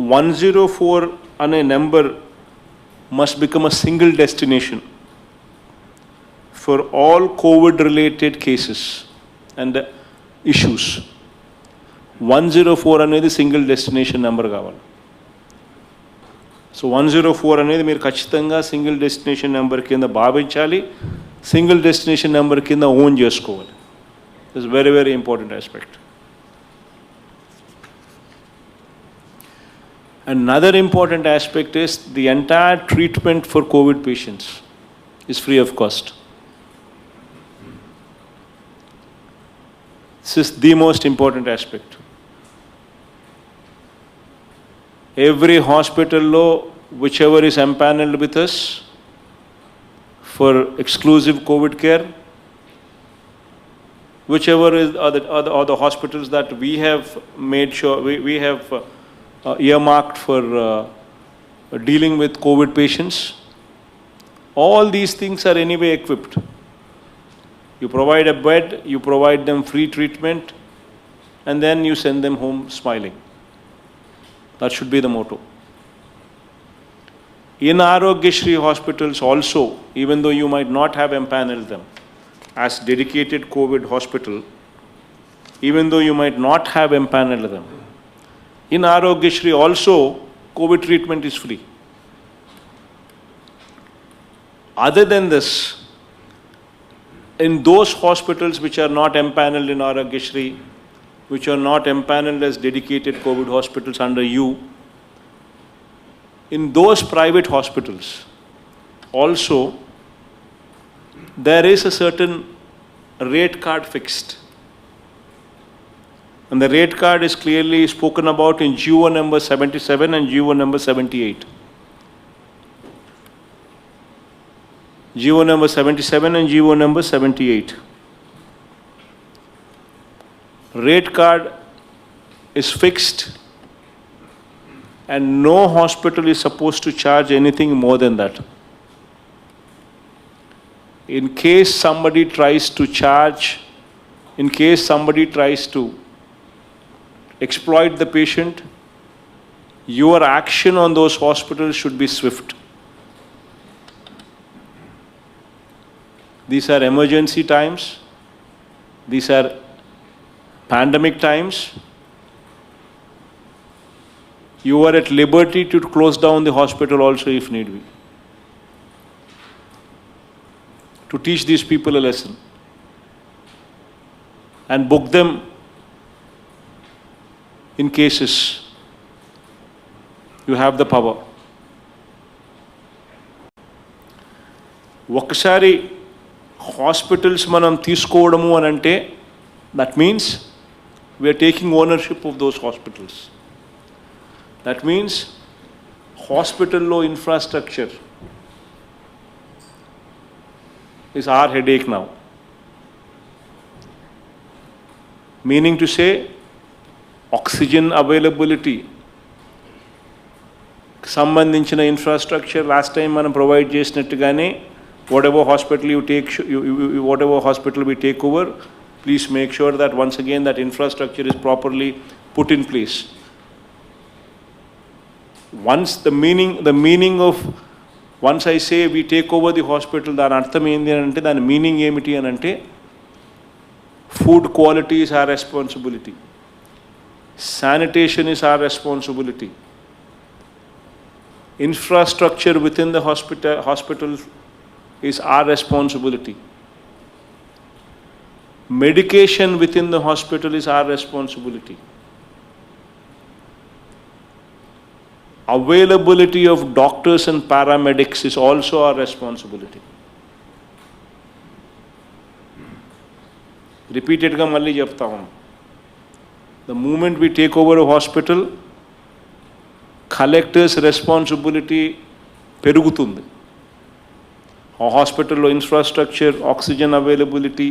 104 and a number must become a single destination for all COVID-related cases and issues. 104 అనేది single destination number కావాలి. So 104 అనేది మీరు ఖచ్చితంగా single destination number కింద భావించాలి, సింగిల్ డెస్టినేషన్ నెంబర్ కింద ఓన్ చేసుకోవాలి. It's very very important aspect. Another important aspect is the entire treatment for COVID patients is free of cost. This is the most important aspect. Every hospital law, whichever is empaneled with us for exclusive COVID care, whichever is are the hospitals that we have made sure we have earmarked for dealing with COVID patients, all these things are anyway equipped. You provide a bed, you provide them free treatment, and then you send them home smiling. That should be the motto. In Aarogyasri hospitals also, even though you might not have empaneled them as dedicated COVID hospital, even though you might not have empaneled them, in Aarogyasri also, COVID treatment is free. Other than this, in those hospitals which are not empaneled in Aarogyasri, which are not empaneled as dedicated COVID hospitals under you, in those private hospitals also, there is a certain rate card fixed. And the rate card is clearly spoken about in GO number 77 and GO number 78. GO number 77 and GO number 78. Rate card is fixed and no hospital is supposed to charge anything more than that. In case somebody tries to charge, in case somebody tries to exploit the patient, your action on those hospitals should be swift. These are emergency times. These are pandemic times. You are at liberty to close down the hospital also if need be, to teach these people a lesson and book them in cases. You have the power. ఒకసారి hospitals మనం తీసుకోవడము అని అంటే that means we are taking ownership of those hospitals. That means hospital law infrastructure is our headache now. Meaning to say, oxygen availability సంబంధించిన infrastructure last time మనం provide చేసినట్టుగానే whatever hospital you take, whatever hospital we take over, please make sure that once again that infrastructure is properly put in place. Once the meaning of, once I say we take over the hospital, దాని అర్థం ఏంటి అని అంటే, దాని meaning ఏమిటి అని అంటే, food quality is our responsibility, sanitation is our responsibility, infrastructure within the hospital is our responsibility, medication within the hospital is our responsibility, availability of doctors and paramedics is also our responsibility. Repeatedly malli chepta hu, the moment we take over a hospital, collector's responsibility perugutundi. A hospital infrastructure, oxygen availability,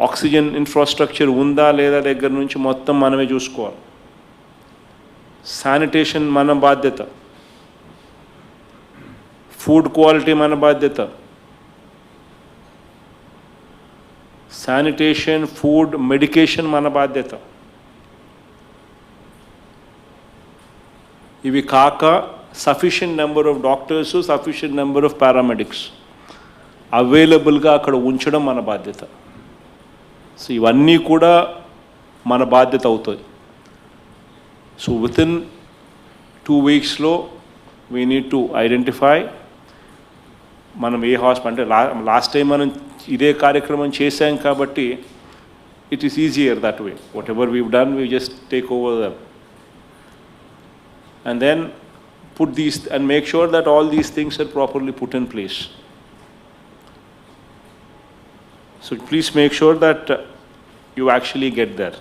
oxygen infrastructure unda leda దగ్గర నుంచి మొత్తం మనమే చూసుకోవాలి. Sanitation మన బాధ్యత, food quality మన బాధ్యత, sanitation, food, medication మన బాధ్యత. ఇవి కాక sufficient number of doctors, sufficient number of paramedics అవైలబుల్గా అక్కడ ఉంచడం మన బాధ్యత. సో ఇవన్నీ కూడా మన బాధ్యత అవుతుంది. సో వితిన్ 2 weeksలో వీ నీడ్ టు ఐడెంటిఫై మనం ఏ హాస్పిటల్ అంటే లాస్ట్ టైం మనం ఇదే కార్యక్రమం చేశాం కాబట్టి it is easier that way. Whatever we've done, we just take over them. And then put these and make sure that all these things are properly put in place. So please make sure that you actually get there.